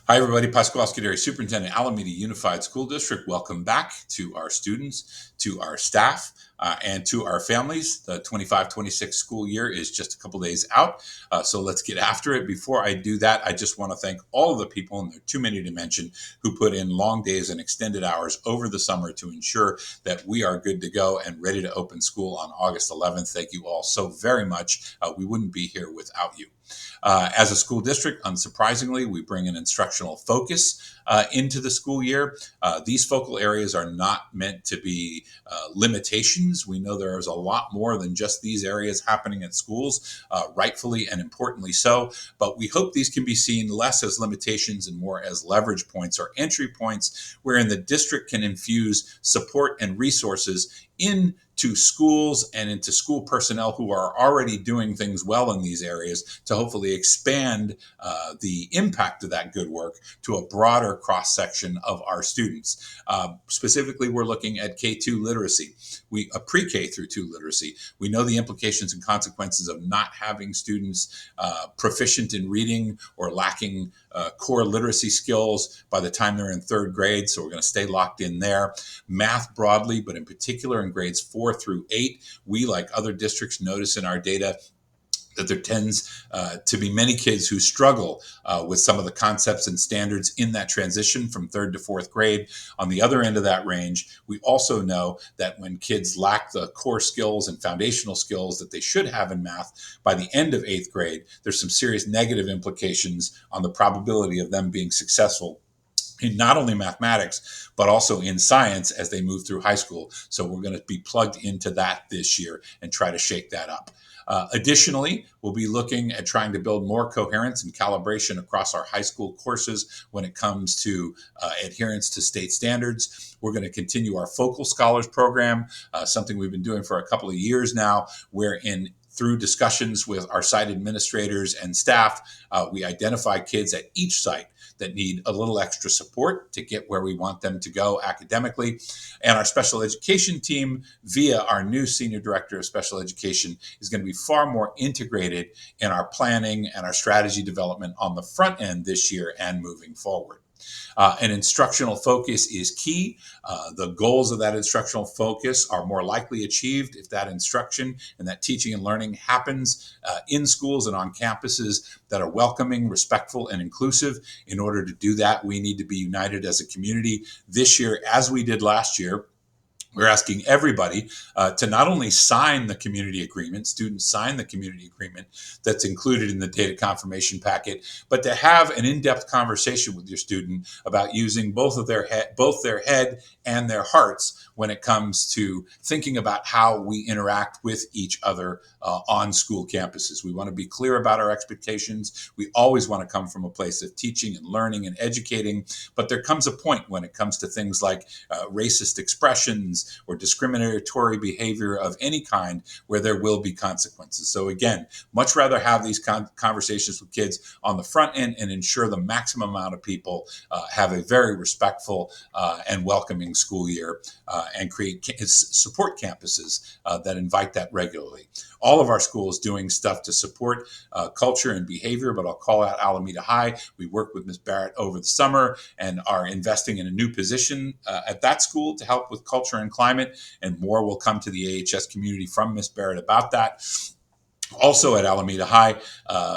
Hi, everybody. Pasquale Scuderi, Superintendent, Alameda Unified School District. Welcome back to our students, to our staff, and to our families. The 25-26 school year is just a couple days out, so let's get after it. Before I do that, I just want to thank all of the people, and there are too many to mention, who put in long days and extended hours over the summer to ensure that we are good to go and ready to open school on August 11th. Thank you all so very much. We wouldn't be here without you. As a school district, unsurprisingly, we bring an instructional focus into the school year. These focal areas are not meant to be limitations. We know there is a lot more than just these areas happening at schools, rightfully and importantly so, but we hope these can be seen less as limitations and more as leverage points or entry points wherein the district can infuse support and resources into schools and into school personnel who are already doing things well in these areas to hopefully expand the impact of that good work to a broader cross section of our students. Specifically, we're looking at K2 literacy, pre-K through 2 literacy. We know the implications and consequences of not having students proficient in reading or lacking core literacy skills by the time they're in 3rd grade, so we're going to stay locked in there. Math broadly, but in particular in grades 4 through 8, we, like other districts, notice in our data that there tends to be many kids who struggle with some of the concepts and standards in that transition from 3rd to 4th grade. On the other end of that range, we also know that when kids lack the core skills and foundational skills that they should have in math by the end of 8th grade, there's some serious negative implications on the probability of them being successful in not only mathematics, but also in science as they move through high school. So we're going to be plugged into that this year and try to shake that up. Additionally, we'll be looking at trying to build more coherence and calibration across our high school courses when it comes to adherence to state standards. We're going to continue our Focal Scholars program, something we've been doing for a couple of years now, wherein through discussions with our site administrators and staff, we identify kids at each site that need a little extra support to get where we want them to go academically. And our special education team, via our new senior director of special education, is going to be far more integrated in our planning and our strategy development on the front end this year and moving forward. An instructional focus is key. The goals of that instructional focus are more likely achieved if that instruction and that teaching and learning happens in schools and on campuses that are welcoming, respectful, and inclusive. In order to do that, we need to be united as a community this year, as we did last year. We're asking everybody to not only sign the community agreement, students sign the community agreement that's included in the data confirmation packet, but to have an in-depth conversation with your student about using both their head and their hearts when it comes to thinking about how we interact with each other on school campuses. We want to be clear about our expectations. We always want to come from a place of teaching and learning and educating, but there comes a point when it comes to things like racist expressions or discriminatory behavior of any kind where there will be consequences. So again, much rather have these conversations with kids on the front end and ensure the maximum amount of people have a very respectful and welcoming school year and support campuses that invite that regularly. All of our schools doing stuff to support culture and behavior, but I'll call out Alameda High. We worked with Ms. Barrett over the summer and are investing in a new position at that school to help with culture and climate, and more will come to the AHS community from Ms. Barrett about that. Also at Alameda High,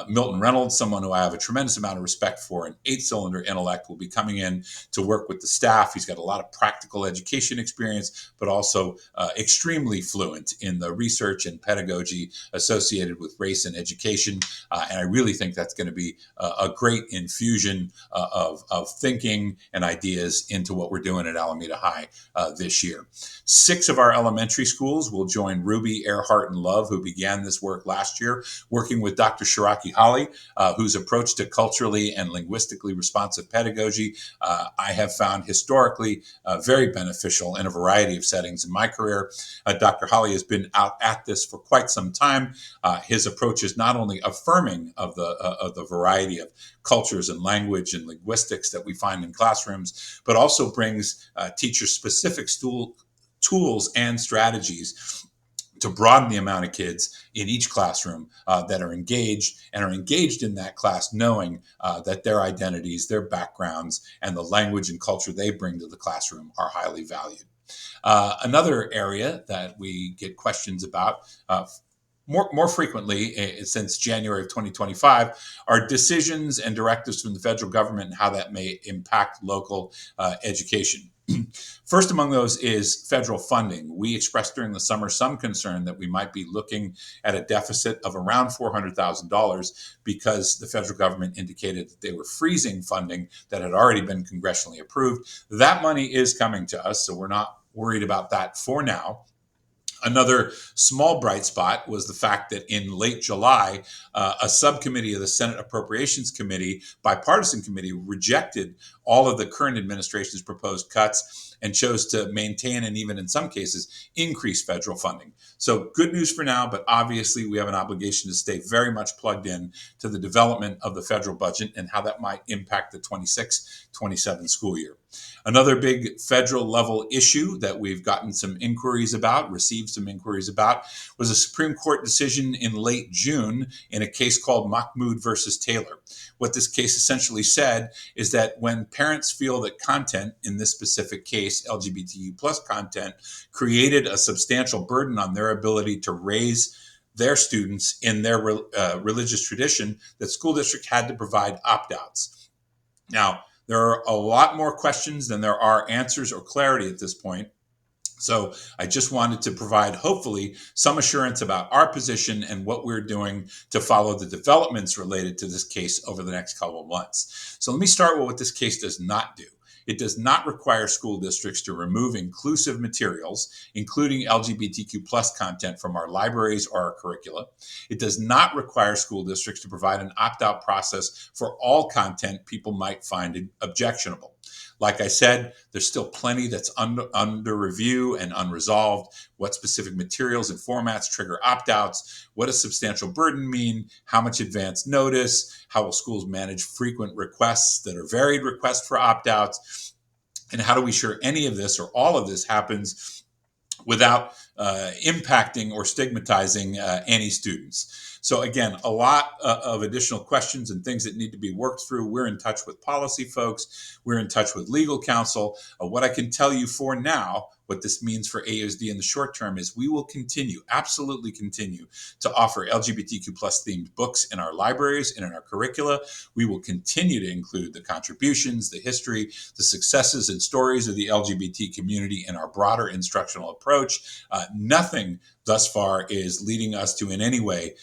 Milton Reynolds, someone who I have a tremendous amount of respect for, an 8-cylinder intellect, will be coming in to work with the staff. He's got a lot of practical education experience, but also extremely fluent in the research and pedagogy associated with race and education. And I really think that's going to be a great infusion of thinking and ideas into what we're doing at Alameda High this year. 6 of our elementary schools will join Ruby, Earhart, and Love, who began this work last year, working with Dr. Shiraki Holly, whose approach to culturally and linguistically responsive pedagogy I have found historically very beneficial in a variety of settings in my career. Dr. Holly has been out at this for quite some time. His approach is not only affirming of the variety of cultures and language and linguistics that we find in classrooms, but also brings teacher-specific tools and strategies to broaden the amount of kids in each classroom that are engaged in that class, knowing that their identities, their backgrounds, and the language and culture they bring to the classroom are highly valued. Another area that we get questions about more frequently since January of 2025 are decisions and directives from the federal government and how that may impact local education. First among those is federal funding. We expressed during the summer some concern that we might be looking at a deficit of around $400,000 because the federal government indicated that they were freezing funding that had already been congressionally approved. That money is coming to us, so we're not worried about that for now. Another small bright spot was the fact that in late July, a subcommittee of the Senate Appropriations Committee, bipartisan committee, rejected all of the current administration's proposed cuts and chose to maintain and even in some cases increase federal funding. So good news for now, but obviously we have an obligation to stay very much plugged in to the development of the federal budget and how that might impact the 26-27 school year. Another big federal level issue that we've gotten some inquiries about, received some inquiries about, was a Supreme Court decision in late June in a case called Mahmoud versus Taylor. What this case essentially said is that when parents feel that content, in this specific case, LGBTQ plus content, created a substantial burden on their ability to raise their students in their religious tradition, that school district had to provide opt-outs. Now, there are a lot more questions than there are answers or clarity at this point. So I just wanted to provide, hopefully, some assurance about our position and what we're doing to follow the developments related to this case over the next couple of months. So let me start with what this case does not do. It does not require school districts to remove inclusive materials, including LGBTQ plus content from our libraries or our curricula. It does not require school districts to provide an opt-out process for all content people might find objectionable. Like I said, there's still plenty that's under review and unresolved. What specific materials and formats trigger opt-outs? What does substantial burden mean? How much advance notice? How will schools manage frequent requests that are varied requests for opt-outs? And how do we ensure any of this or all of this happens without impacting or stigmatizing any students? So again, a lot of additional questions and things that need to be worked through. We're in touch with policy folks. We're in touch with legal counsel. What I can tell you for now, what this means for AUSD in the short term, is we will absolutely continue to offer LGBTQ plus themed books in our libraries and in our curricula. We will continue to include the contributions, the history, the successes and stories of the LGBT community in our broader instructional approach. Nothing thus far is leading us to in any way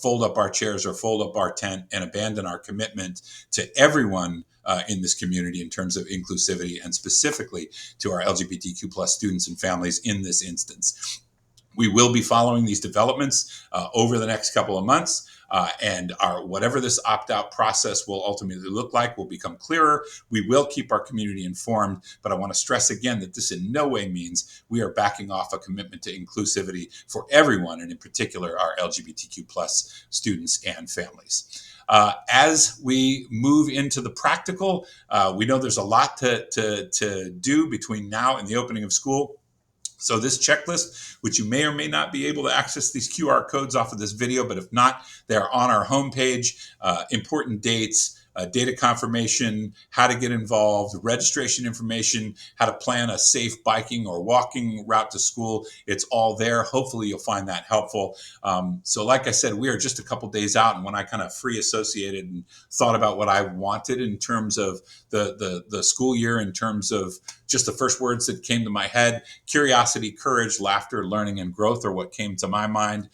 fold up our chairs or fold up our tent and abandon our commitment to everyone in this community in terms of inclusivity, and specifically to our LGBTQ plus students and families in this instance. We will be following these developments over the next couple of months. And whatever this opt-out process will ultimately look like will become clearer. We will keep our community informed, but I want to stress again that this in no way means we are backing off a commitment to inclusivity for everyone, and in particular our LGBTQ plus students and families. As we move into the practical, we know there's a lot to do between now and the opening of school. So this checklist, which you may or may not be able to access these QR codes off of this video, but if not, they're on our homepage. Important dates, data confirmation, how to get involved, registration information, how to plan a safe biking or walking route to school. It's all there. Hopefully you'll find that helpful. So like I said, we are just a couple days out, and when I kind of free associated and thought about what I wanted in terms of the school year, in terms of just the first words that came to my head, curiosity, courage, laughter, learning, and growth are what came to my mind.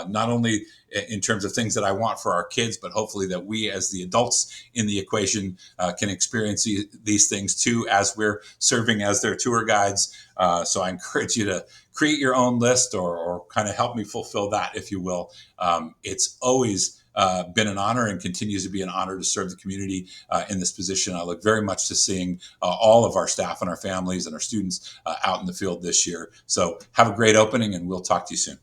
Not only in terms of things that I want for our kids, but hopefully that we as the adults in the equation can experience these things too as we're serving as their tour guides. So I encourage you to create your own list or kind of help me fulfill that, if you will. It's always been an honor and continues to be an honor to serve the community in this position. I look very much to seeing all of our staff and our families and our students out in the field this year. So have a great opening, and we'll talk to you soon.